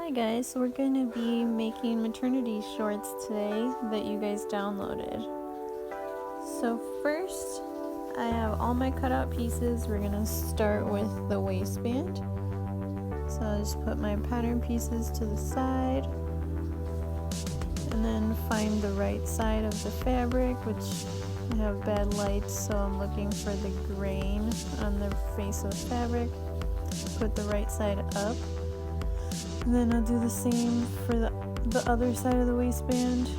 Hi guys, so we're going to be making maternity shorts today that you guys downloaded. So first, I have all my cutout pieces. We're going to start with the waistband. So I'll just put my pattern pieces to the side and then find the right side of the fabric, which I have bad light, so I'm looking for the grain on the face of the fabric. Put the right side up. And then I'll do the same for the other side of the waistband,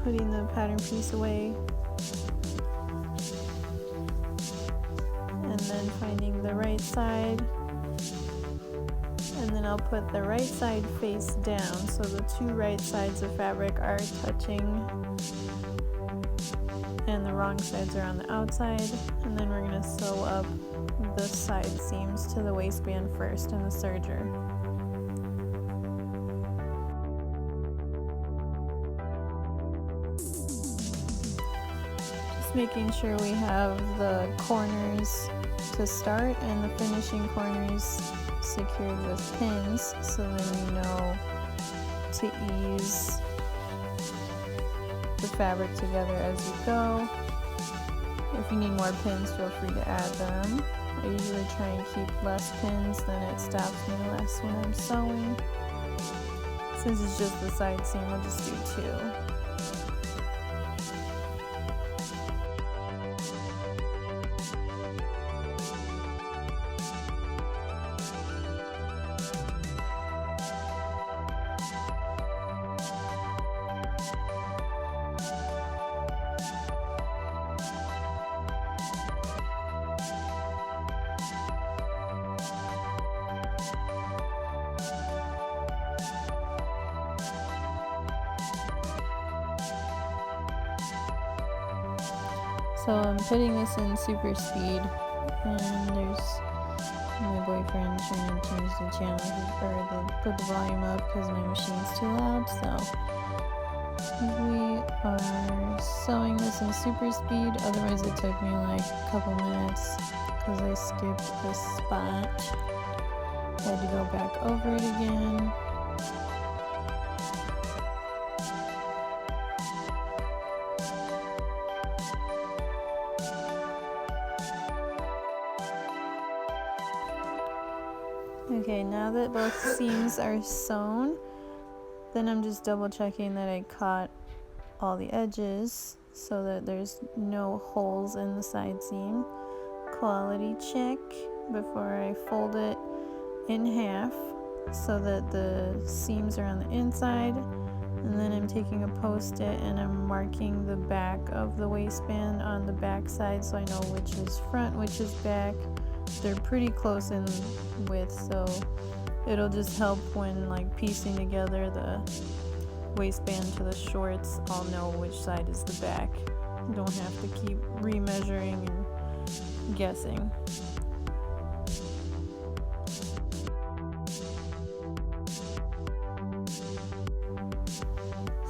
putting the pattern piece away, and then finding the right side, and then I'll put the right side face down so the two right sides of fabric are touching and the wrong sides are on the outside. And then we're going to sew up the side seams to the waistband first in the serger. Making sure we have the corners to start and the finishing corners secured with pins, so then you know to ease the fabric together as you go. If you need more pins, feel free to add them. I usually try and keep less pins, then it stops me less when I'm sewing. Since it's just the side seam, I'll just do 2. So I'm putting this in super speed, and there's my boyfriend trying to change the channel or put the volume up because my machine's too loud. So we are sewing this in super speed, otherwise it took me like a couple minutes because I skipped this spot. I had to go back over it again. Okay, now that both seams are sewn, then I'm just double checking that I caught all the edges so that there's no holes in the side seam. Quality check before I fold it in half so that the seams are on the inside. And then I'm taking a post-it and I'm marking the back of the waistband on the back side so I know which is front, which is back. They're pretty close in width, so it'll just help when like piecing together the waistband to the shorts. I'll know which side is the back. You don't have to keep remeasuring and guessing.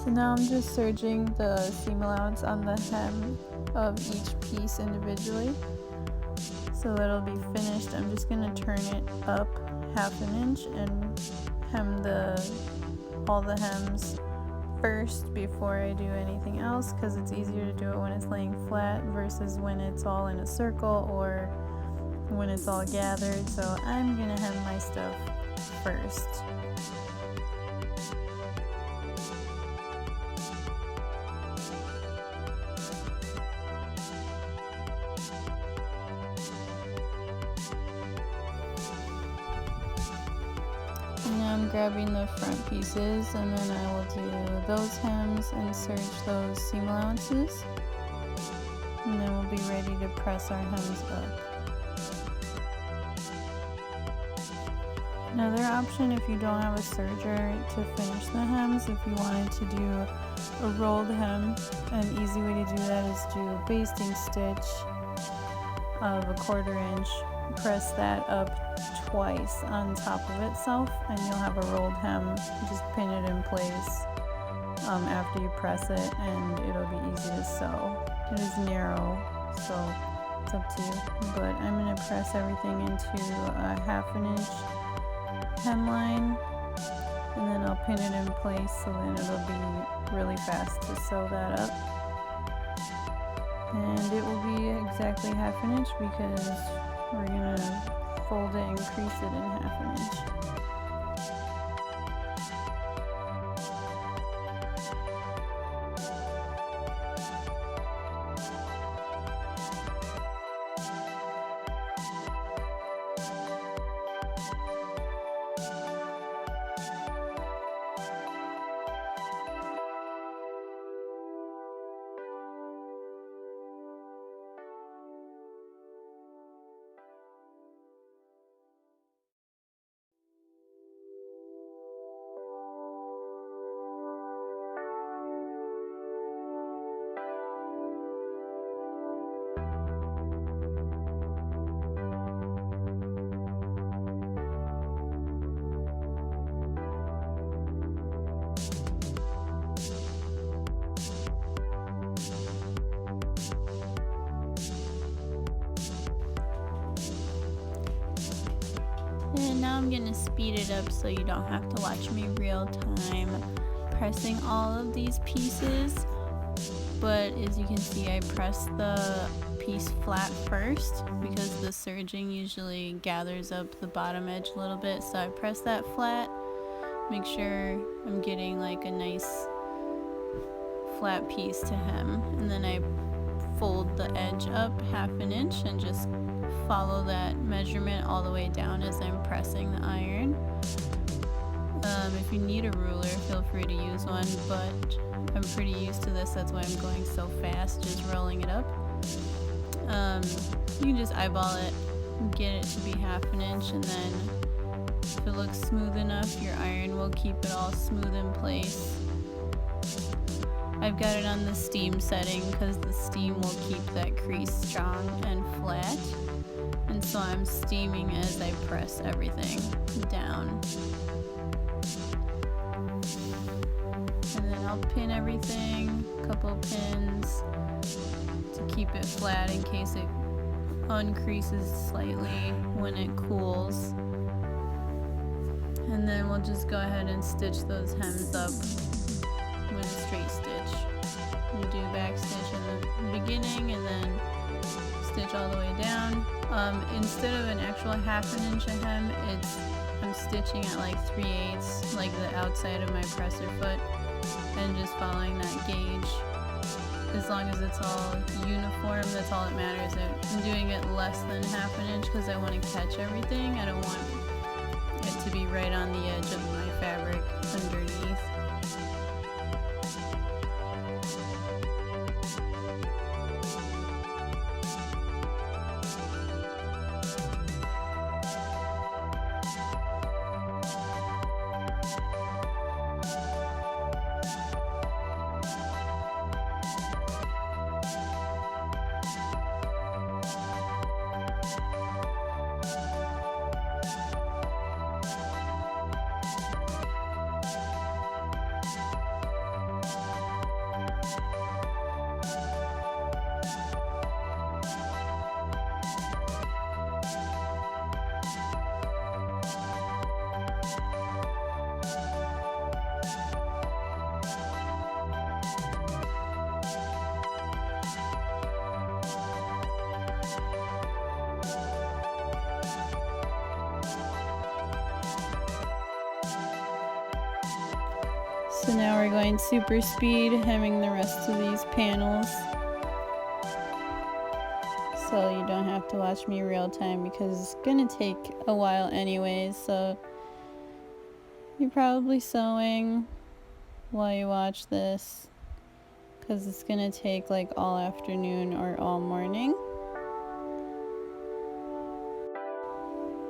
So now I'm just serging the seam allowance on the hem of each piece individually. So that'll be finished. I'm just going to turn it up 1/2 inch and hem all the hems first before I do anything else, because it's easier to do it when it's laying flat versus when it's all in a circle or when it's all gathered. So I'm going to hem my stuff first. Now I'm grabbing the front pieces, and then I will do those hems and serge those seam allowances, and then we'll be ready to press our hems up. Another option, if you don't have a serger to finish the hems, if you wanted to do a rolled hem, an easy way to do that is do a basting stitch of 1/4 inch, press that up twice on top of itself, and you'll have a rolled hem. Just pin it in place after you press it, and it'll be easy to sew. It is narrow, so it's up to you, but I'm going to press everything into a 1/2 inch hemline And then I'll pin it in place so then it'll be really fast to sew that up. And it will be exactly 1/2 inch because we're gonna fold it and crease it in 1/2 inch. And now I'm gonna speed it up so you don't have to watch me real time pressing all of these pieces. But as you can see, I press the piece flat first because the serging usually gathers up the bottom edge a little bit. So I press that flat, make sure I'm getting like a nice flat piece to hem, and then I fold the edge up 1/2 inch and just follow that measurement all the way down as I'm pressing the iron. If you need a ruler, feel free to use one, but I'm pretty used to this, that's why I'm going so fast, just rolling it up. You can just eyeball it, get it to be 1/2 inch, and then if it looks smooth enough, your iron will keep it all smooth in place. I've got it on the steam setting because the steam will keep that crease strong and flat. And so I'm steaming as I press everything down. And then I'll pin everything, a couple pins to keep it flat in case it uncreases slightly when it cools. And then we'll just go ahead and stitch those hems up with a straight stitch. We do back stitch in the beginning and then stitch all the way down. Instead of an actual 1/2 inch a hem, I'm stitching at like 3/8, like the outside of my presser foot, and just following that gauge. As long as it's all uniform, that's all that matters. I'm doing it less than 1/2 inch because I want to catch everything. I don't want it to be right on the edge of my fabric underneath. So now we're going super speed, hemming the rest of these panels. So you don't have to watch me real time because it's gonna take a while anyways. So you're probably sewing while you watch this because it's gonna take like all afternoon or all morning.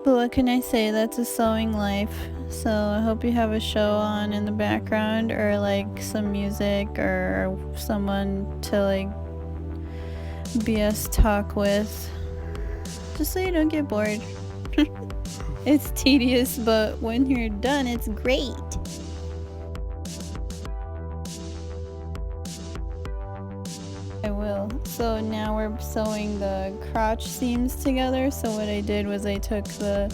But what can I say, that's a sewing life. So I hope you have a show on in the background or like some music or someone to like BS talk with, just so you don't get bored. It's tedious, but when you're done, it's great. I will. So now we're sewing the crotch seams together. So what I did was I took the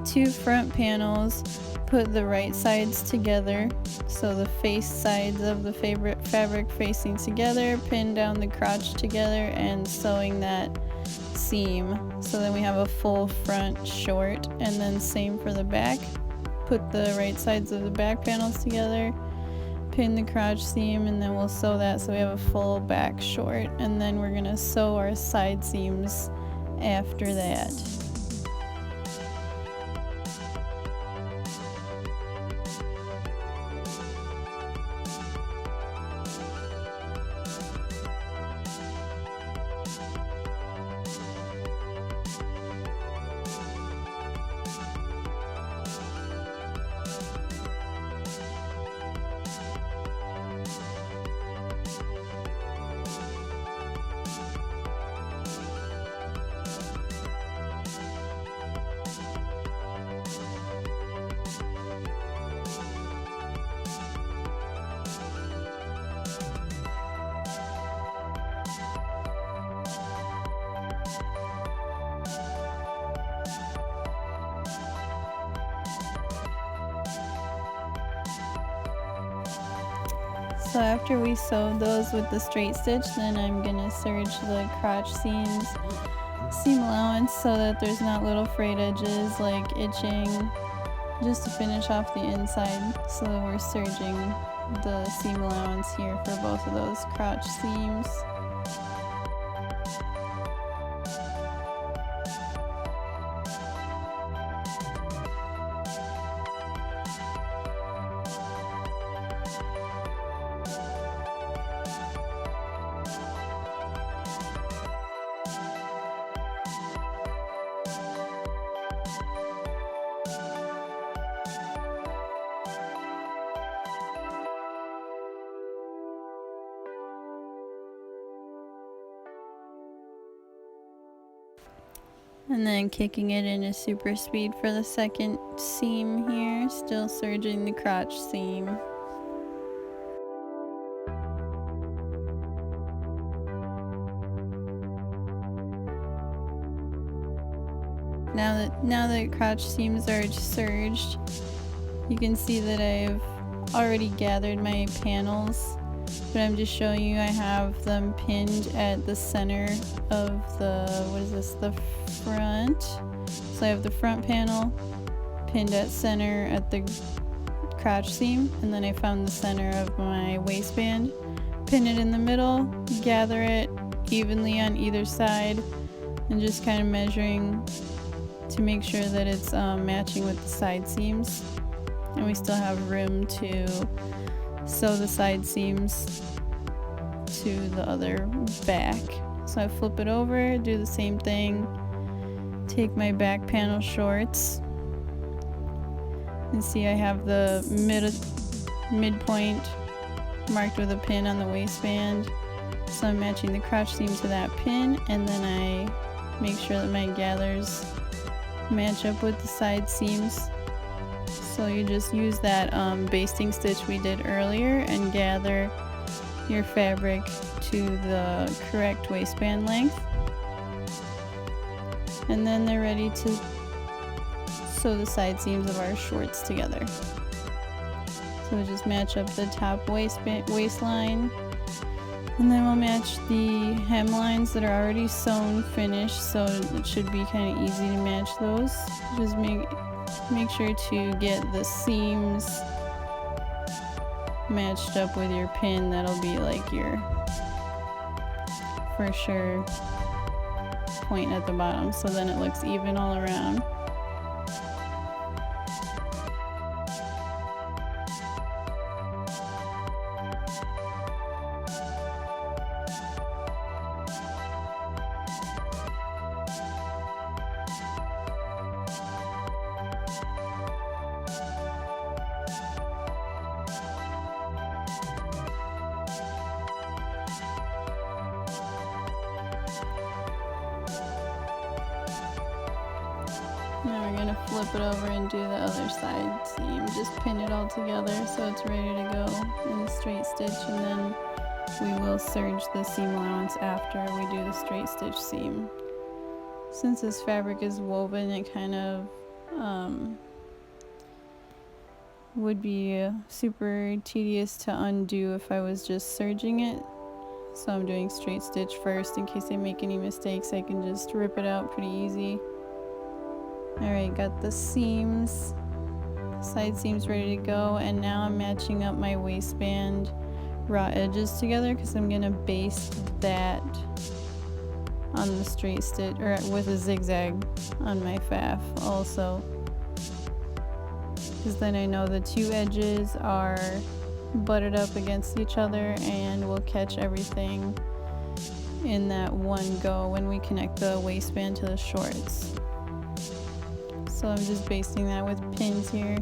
two front panels, put the right sides together, so the face sides of the fabric facing together, pin down the crotch together, and sewing that seam. So then we have a full front short, and then same for the back. Put the right sides of the back panels together, pin the crotch seam, and then we'll sew that so we have a full back short, and then we're gonna sew our side seams after that. So after we sew those with the straight stitch, then I'm gonna serge the crotch seams, seam allowance, so that there's not little frayed edges like itching, just to finish off the inside. So we're serging the seam allowance here for both of those crotch seams. And then kicking it into super speed for the second seam here, still serging the crotch seam. Now that crotch seams are serged, you can see that I've already gathered my panels, but I'm just showing you I have them pinned at the center of the front. So I have the front panel pinned at center at the crotch seam, and then I found the center of my waistband, pin it in the middle, gather it evenly on either side, and just kind of measuring to make sure that it's matching with the side seams. And we still have room to sew the side seams to the other back. So I flip it over, do the same thing, take my back panel shorts, and see I have the midpoint marked with a pin on the waistband. So I'm matching the crotch seam to that pin, and then I make sure that my gathers match up with the side seams. So you just use that basting stitch we did earlier and gather your fabric to the correct waistband length, and then they're ready to sew the side seams of our shorts together. So we'll just match up the top waistline, and then we'll match the hemlines that are already sewn finished, so it should be kind of easy to match those. Just make sure to get the seams matched up with your pin. That'll be like your for sure point at the bottom, so then it looks even all around. Now we're going to flip it over and do the other side seam. Just pin it all together so it's ready to go in a straight stitch, and then we will serge the seam allowance after we do the straight stitch seam. Since this fabric is woven, it kind of would be super tedious to undo if I was just serging it. So I'm doing straight stitch first in case I make any mistakes. I can just rip it out pretty easy. Alright, got the seams, side seams ready to go, and now I'm matching up my waistband raw edges together because I'm gonna baste that on the straight stitch, or with a zigzag on my Pfaff also, because then I know the two edges are butted up against each other and we'll catch everything in that one go when we connect the waistband to the shorts. So I'm just basting that with pins here.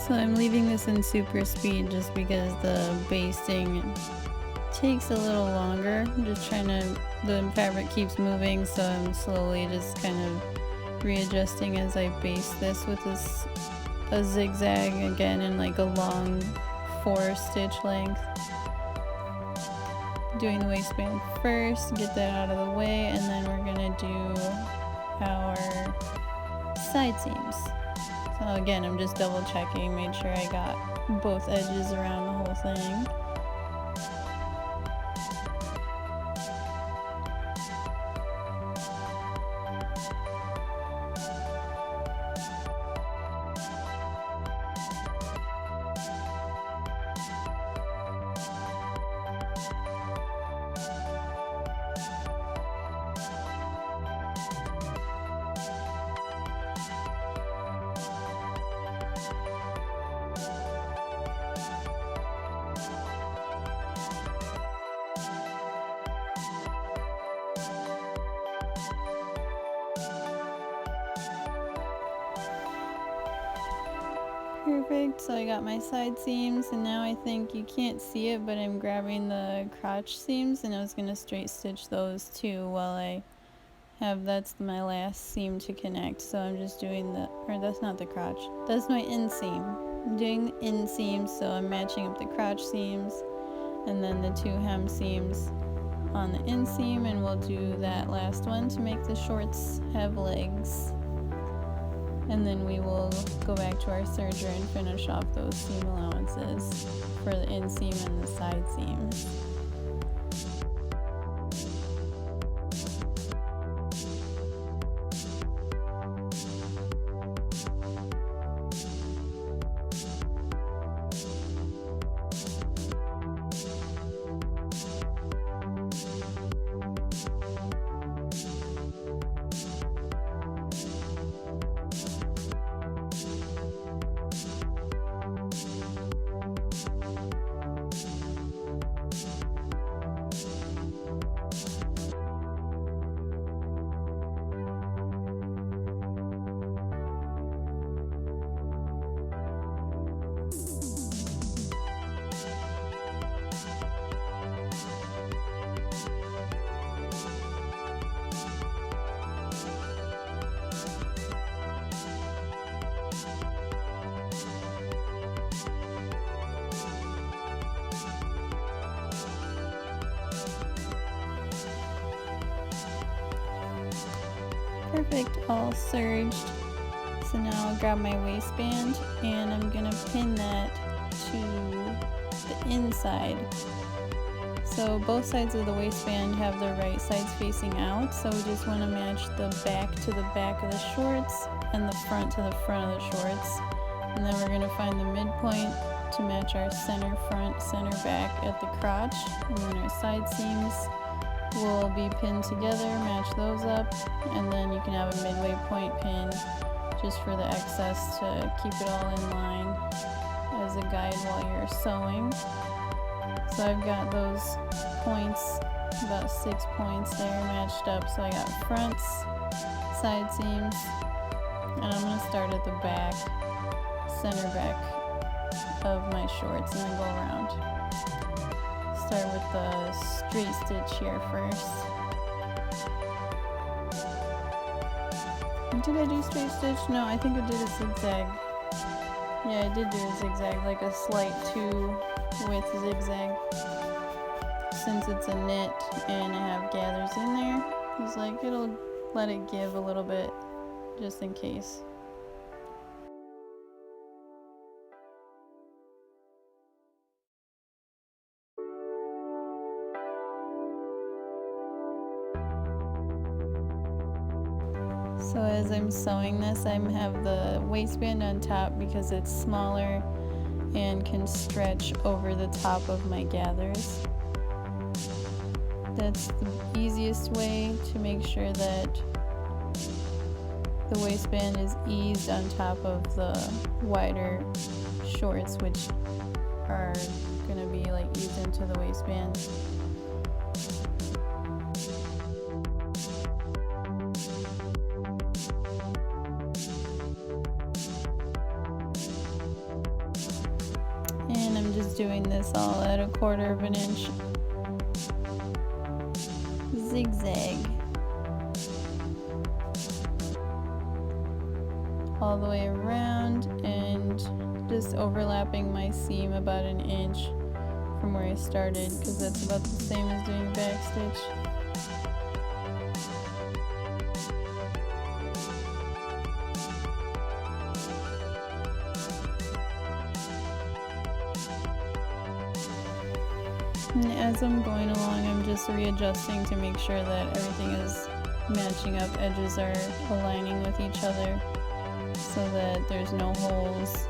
So I'm leaving this in super speed just because the basting takes a little longer. I'm just trying to, the fabric keeps moving, so I'm slowly just kind of readjusting as I baste this with a zigzag again in like a long 4 stitch length. Doing the waistband first, get that out of the way, and then we're gonna do our side seams. So again, I'm just double checking, made sure I got both edges around the whole thing. Perfect, so I got my side seams, and now I think you can't see it, but I'm grabbing the crotch seams and I was going to straight stitch those too while I have, that's my last seam to connect. So I'm just doing the, or that's not the crotch, that's my inseam. I'm doing the inseam, so I'm matching up the crotch seams and then the 2 hem seams on the inseam, and we'll do that last one to make the shorts have legs. And then we will go back to our serger and finish off those seam allowances for the inseam and the side seams. Perfect, all serged. So now I'll grab my waistband and I'm gonna pin that to the inside. So both sides of the waistband have the right sides facing out, so we just want to match the back to the back of the shorts and the front to the front of the shorts. And then we're going to find the midpoint to match our center front, center back at the crotch. And then our side seams will be pinned together, match those up, and then you can have a midway point pin just for the excess to keep it all in line as a guide while you're sewing. So I've got those points, about 6 points there matched up. So I got fronts, side seams, and I'm going to start at the back, center back of my shorts and then go around. Start with the straight stitch here first. Did I do straight stitch? No, I think I did a zigzag. Yeah, I did do a zigzag, like a slight 2 width zigzag. Since it's a knit and I have gathers in there, it's like it'll let it give a little bit just in case. So as I'm sewing this, I have the waistband on top because it's smaller and can stretch over the top of my gathers. That's the easiest way to make sure that the waistband is eased on top of the wider shorts, which are going to be like eased into the waistband. And I'm just doing this all at 1/4 of an inch zigzag all the way around and just overlapping my seam about 1 inch from where I started, because that's about the same as doing back stitch. And as I'm going along, I'm just readjusting to make sure that everything is matching up, edges are aligning with each other so that there's no holes.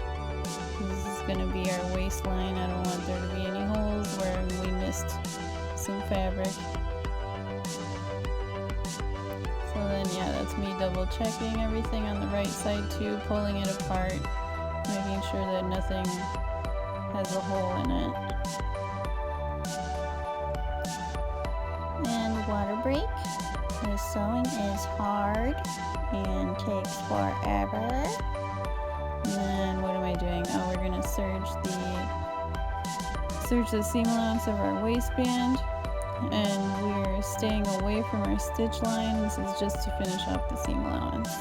This is going to be our waistline. I don't want there to be any holes where we missed some fabric. So then yeah, that's me double checking everything on the right side too, pulling it apart, making sure that nothing has a hole in it. And water break. This sewing is hard and takes forever. And then what am I doing? Oh, we're gonna serge the seam allowance of our waistband, and we're staying away from our stitch line. This is just to finish off the seam allowance.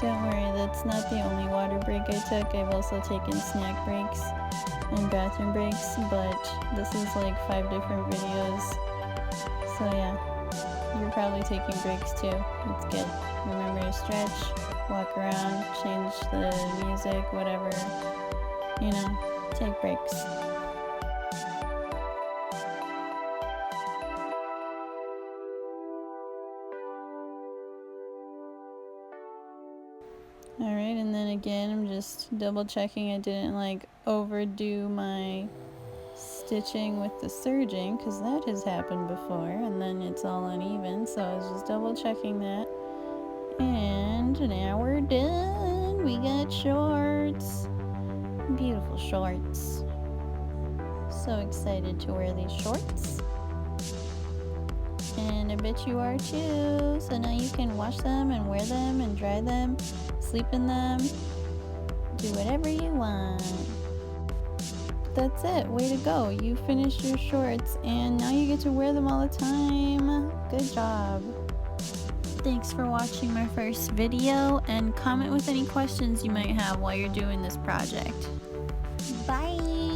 Don't worry, that's not the only water break I took. I've also taken snack breaks and bathroom breaks, but this is like 5 different videos. So yeah, you're probably taking breaks too. It's good. Remember to stretch, walk around, change the music, whatever. You know, take breaks. Alright, and then again, I'm just double checking I didn't like overdo my stitching with the serging, because that has happened before and then it's all uneven. So I was just double checking that. And now we're done. We got shorts. Beautiful shorts. So excited to wear these shorts. And I bet you are too. So now you can wash them and wear them and dry them, sleep in them, do whatever you want. That's it. Way to go. You finished your shorts and now you get to wear them all the time. Good job. Thanks for watching my first video, and comment with any questions you might have while you're doing this project. Bye!